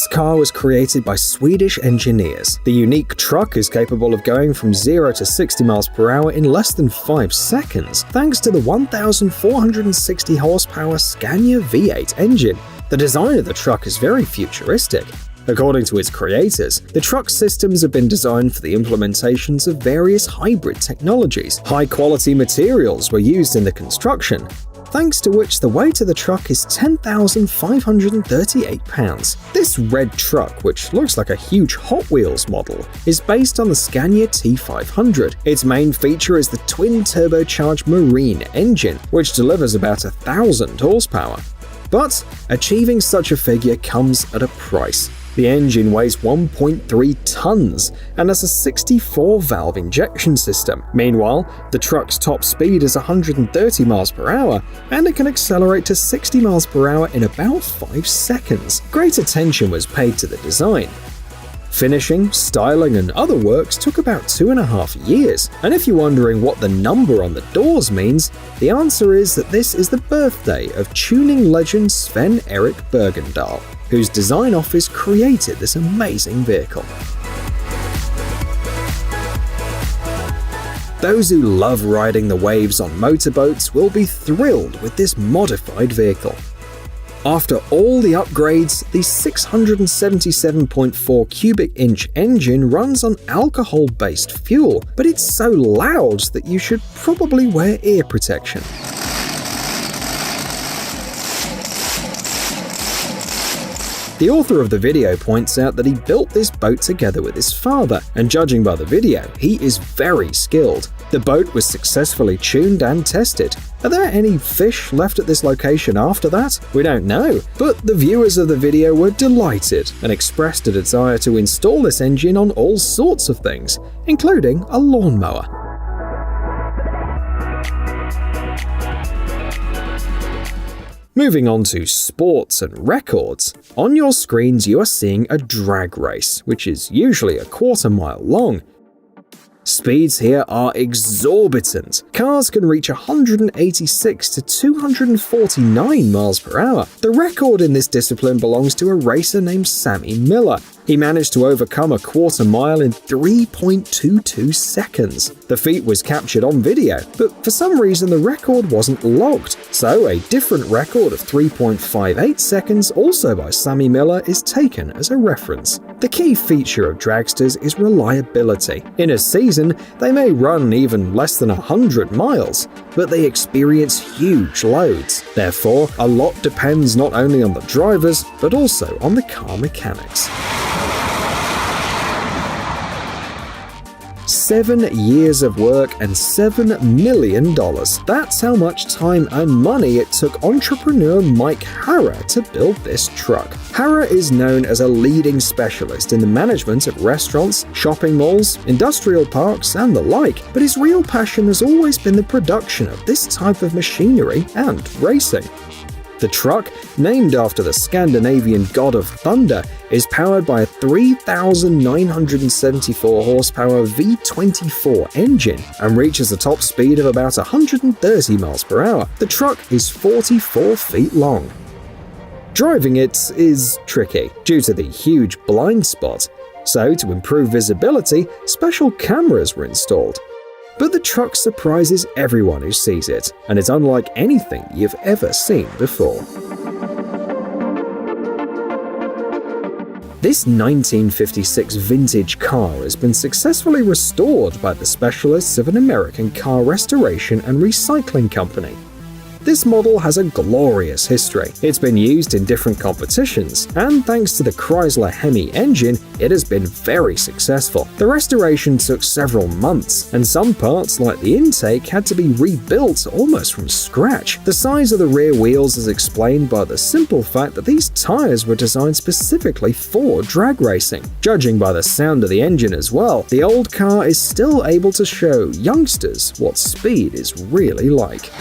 This car was created by Swedish engineers. The unique truck is capable of going from 0 to 60 miles per hour in less than 5 seconds, thanks to the 1,460 horsepower Scania V8 engine. The design of the truck is very futuristic. According to its creators, the truck's systems have been designed for the implementations of various hybrid technologies. High-quality materials were used in the construction, thanks to which the weight of the truck is 10,538 pounds. This red truck, which looks like a huge Hot Wheels model, is based on the Scania T500. Its main feature is the twin-turbocharged Marine engine, which delivers about 1,000 horsepower. But achieving such a figure comes at a price. The engine weighs 1.3 tons and has a 64-valve injection system. Meanwhile, the truck's top speed is 130 miles per hour, and it can accelerate to 60 miles per hour in about 5 seconds. Great attention was paid to the design. Finishing, styling, and other works took about 2.5 years. And if you're wondering what the number on the doors means, the answer is that this is the birthday of tuning legend Sven-Erik Bergendahl, whose design office created this amazing vehicle. Those who love riding the waves on motorboats will be thrilled with this modified vehicle. After all the upgrades, the 677.4 cubic inch engine runs on alcohol-based fuel, but it's so loud that you should probably wear ear protection. The author of the video points out that he built this boat together with his father, and judging by the video, he is very skilled. The boat was successfully tuned and tested. Are there any fish left at this location after that? We don't know, but the viewers of the video were delighted and expressed a desire to install this engine on all sorts of things, including a lawnmower. Moving on to sports and records, on your screens you are seeing a drag race, which is usually a quarter-mile long. Speeds here are exorbitant. Cars can reach 186 to 249 miles per hour. The record in this discipline belongs to a racer named Sammy Miller. He managed to overcome a quarter mile in 3.22 seconds. The feat was captured on video, but for some reason the record wasn't logged, so a different record of 3.58 seconds, also by Sammy Miller, is taken as a reference. The key feature of dragsters is reliability. In a season, they may run even less than 100 miles, but they experience huge loads. Therefore, a lot depends not only on the drivers, but also on the car mechanics. 7 years of work and $7 million. That's how much time and money it took entrepreneur Mike Harrer to build this truck. Harrer is known as a leading specialist in the management of restaurants, shopping malls, industrial parks, and the like, but his real passion has always been the production of this type of machinery and racing. The truck, named after the Scandinavian god of thunder, is powered by a 3,974 horsepower V24 engine and reaches a top speed of about 130 miles per hour. The truck is 44 feet long. Driving it is tricky due to the huge blind spot, so to improve visibility, special cameras were installed. But the truck surprises everyone who sees it, and it's unlike anything you've ever seen before. This 1956 vintage car has been successfully restored by the specialists of an American car restoration and recycling company. This model has a glorious history. It's been used in different competitions, and thanks to the Chrysler Hemi engine, it has been very successful. The restoration took several months, and some parts, like the intake, had to be rebuilt almost from scratch. The size of the rear wheels is explained by the simple fact that these tires were designed specifically for drag racing. Judging by the sound of the engine as well, the old car is still able to show youngsters what speed is really like.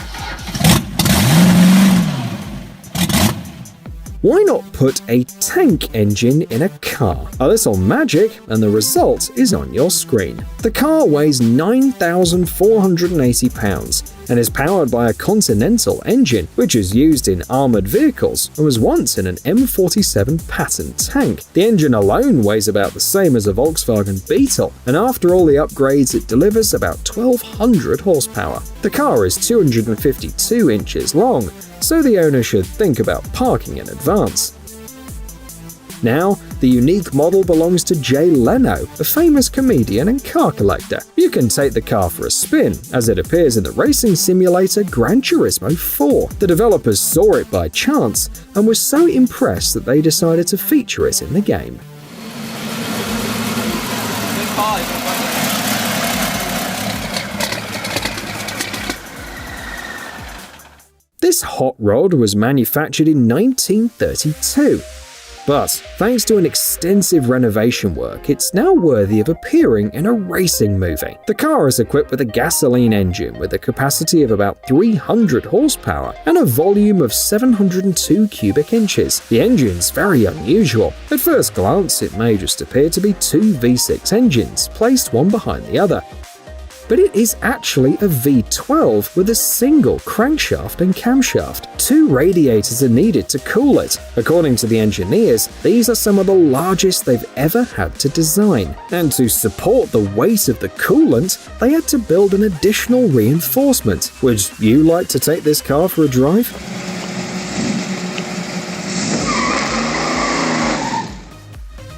Why not put a tank engine in a car? A little magic and the result is on your screen. The car weighs 9,480 pounds and is powered by a Continental engine, which is used in armored vehicles and was once in an M47 Patton tank. The engine alone weighs about the same as a Volkswagen Beetle, and after all the upgrades it delivers about 1,200 horsepower. The car is 252 inches long, so the owner should think about parking in advance. Now, the unique model belongs to Jay Leno, a famous comedian and car collector. You can take the car for a spin, as it appears in the racing simulator Gran Turismo 4. The developers saw it by chance and were so impressed that they decided to feature it in the game. This hot rod was manufactured in 1932. But thanks to an extensive renovation work, it's now worthy of appearing in a racing movie. The car is equipped with a gasoline engine with a capacity of about 300 horsepower and a volume of 702 cubic inches. The engine's very unusual. At first glance, it may just appear to be two V6 engines placed one behind the other. But it is actually a V12 with a single crankshaft and camshaft. Two radiators are needed to cool it. According to the engineers, these are some of the largest they've ever had to design. And to support the weight of the coolant, they had to build an additional reinforcement. Would you like to take this car for a drive?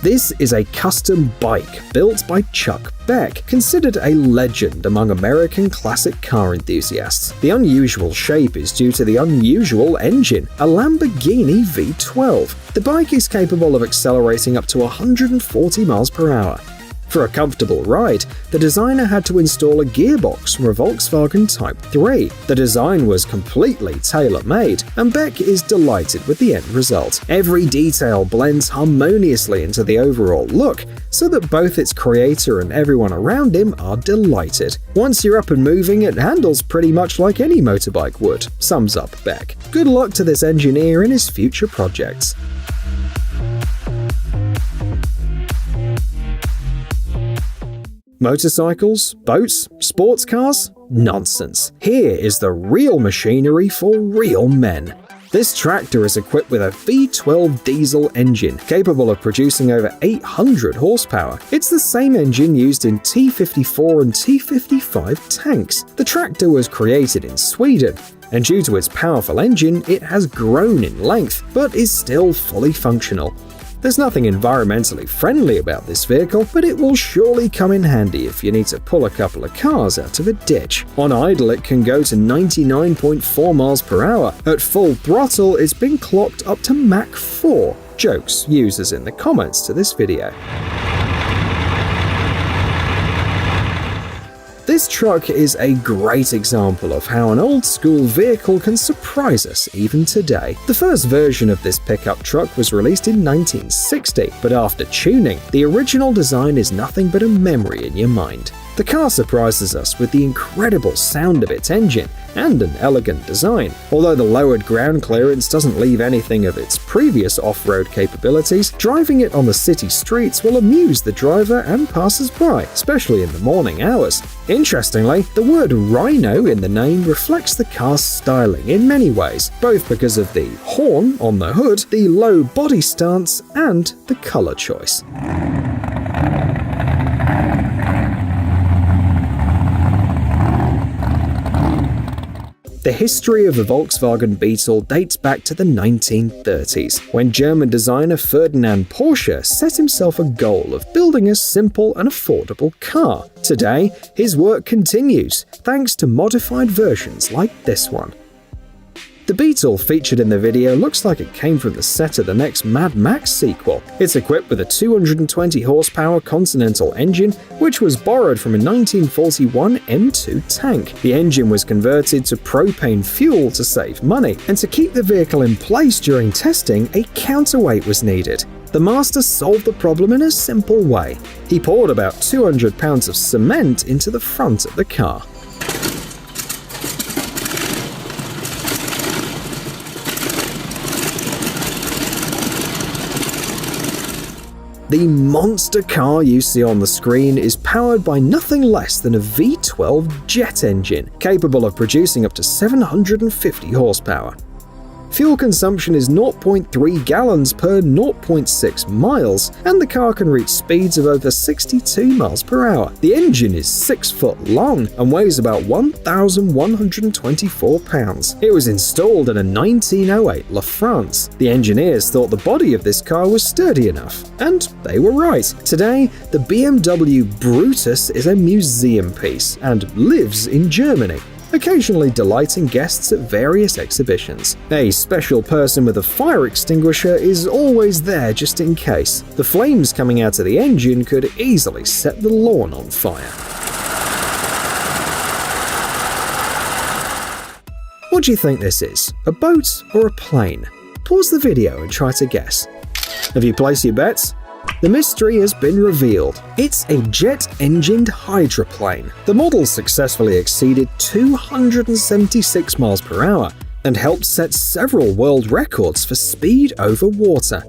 This is a custom bike built by Chuck Beck, considered a legend among American classic car enthusiasts. The unusual shape is due to the unusual engine, a Lamborghini V12. The bike is capable of accelerating up to 140 miles per hour. For a comfortable ride, the designer had to install a gearbox from a Volkswagen Type 3. The design was completely tailor-made, and Beck is delighted with the end result. Every detail blends harmoniously into the overall look, so that both its creator and everyone around him are delighted. Once you're up and moving, it handles pretty much like any motorbike would, sums up Beck. Good luck to this engineer in his future projects. Motorcycles? Boats? Sports cars? Nonsense. Here is the real machinery for real men. This tractor is equipped with a V12 diesel engine, capable of producing over 800 horsepower. It's the same engine used in T-54 and T-55 tanks. The tractor was created in Sweden, and due to its powerful engine, it has grown in length, but is still fully functional. There's nothing environmentally friendly about this vehicle, but it will surely come in handy if you need to pull a couple of cars out of a ditch. On idle, it can go to 99.4 miles per hour. At full throttle, it's been clocked up to Mach 4. Jokes users in the comments to this video. This truck is a great example of how an old-school vehicle can surprise us even today. The first version of this pickup truck was released in 1960, but after tuning, the original design is nothing but a memory in your mind. The car surprises us with the incredible sound of its engine and an elegant design. Although the lowered ground clearance doesn't leave anything of its previous off-road capabilities, driving it on the city streets will amuse the driver and passers-by, especially in the morning hours. Interestingly, the word Rhino in the name reflects the car's styling in many ways, both because of the horn on the hood, the low body stance, and the color choice. The history of the Volkswagen Beetle dates back to the 1930s, when German designer Ferdinand Porsche set himself a goal of building a simple and affordable car. Today, his work continues, thanks to modified versions like this one. The Beetle featured in the video looks like it came from the set of the next Mad Max sequel. It's equipped with a 220 horsepower Continental engine, which was borrowed from a 1941 M2 tank. The engine was converted to propane fuel to save money, and to keep the vehicle in place during testing, a counterweight was needed. The master solved the problem in a simple way. He poured about 200 pounds of cement into the front of the car. The monster car you see on the screen is powered by nothing less than a V12 jet engine, capable of producing up to 750 horsepower. Fuel consumption is 0.3 gallons per 0.6 miles, and the car can reach speeds of over 62 miles per hour. The engine is 6 foot long and weighs about 1,124 pounds. It was installed in a 1908 La France. The engineers thought the body of this car was sturdy enough, and they were right. Today, the BMW Brutus is a museum piece and lives in Germany, occasionally delighting guests at various exhibitions. A special person with a fire extinguisher is always there just in case. The flames coming out of the engine could easily set the lawn on fire. What do you think this is? A boat or a plane? Pause the video and try to guess. Have you placed your bets? The mystery has been revealed. It's a jet-engined hydroplane. The model successfully exceeded 276 miles per hour and helped set several world records for speed over water.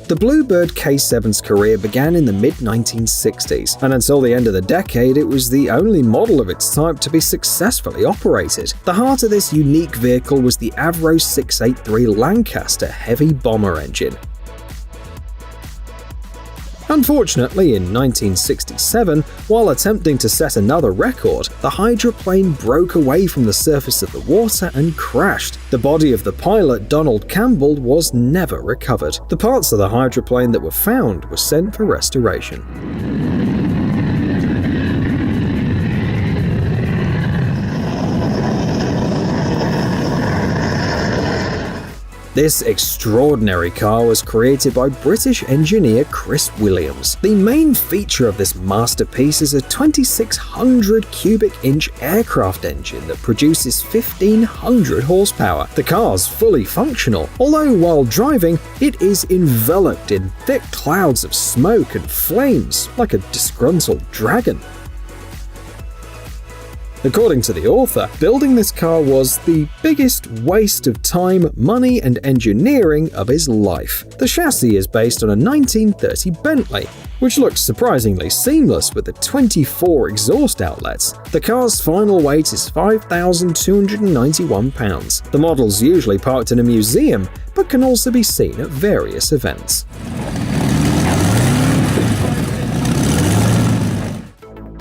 The Bluebird K7's career began in the mid-1960s, and until the end of the decade, it was the only model of its type to be successfully operated. The heart of this unique vehicle was the Avro 683 Lancaster heavy bomber engine. Unfortunately, in 1967, while attempting to set another record, the hydroplane broke away from the surface of the water and crashed. The body of the pilot, Donald Campbell, was never recovered. The parts of the hydroplane that were found were sent for restoration. This extraordinary car was created by British engineer Chris Williams. The main feature of this masterpiece is a 2,600 cubic inch aircraft engine that produces 1,500 horsepower. The car's fully functional, although while driving, it is enveloped in thick clouds of smoke and flames, like a disgruntled dragon. According to the author, building this car was the biggest waste of time, money, and engineering of his life. The chassis is based on a 1930 Bentley, which looks surprisingly seamless with the 24 exhaust outlets. The car's final weight is 5,291 pounds. The model's usually parked in a museum, but can also be seen at various events.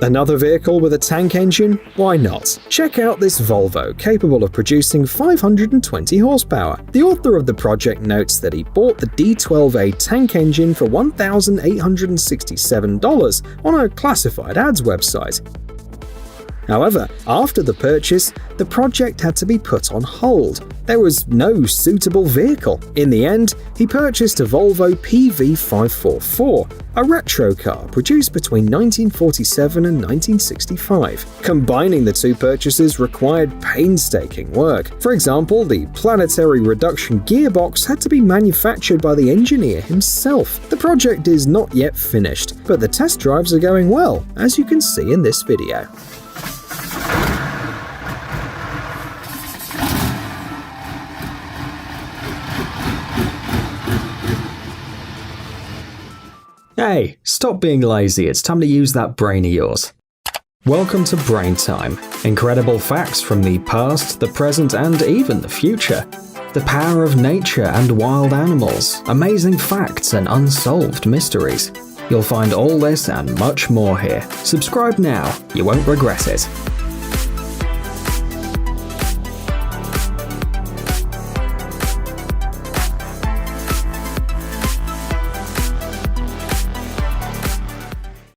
Another vehicle with a tank engine? Why not? Check out this Volvo, capable of producing 520 horsepower. The author of the project notes that he bought the D12A tank engine for $1,867 on a classified ads website. However, after the purchase, the project had to be put on hold. There was no suitable vehicle. In the end, he purchased a Volvo PV544, a retro car produced between 1947 and 1965. Combining the two purchases required painstaking work. For example, the planetary reduction gearbox had to be manufactured by the engineer himself. The project is not yet finished, but the test drives are going well, as you can see in this video. Hey, stop being lazy, it's time to use that brain of yours. Welcome to Brain Time. Incredible facts from the past, the present, and even the future. The power of nature and wild animals, amazing facts and unsolved mysteries. You'll find all this and much more here. Subscribe now, you won't regret it.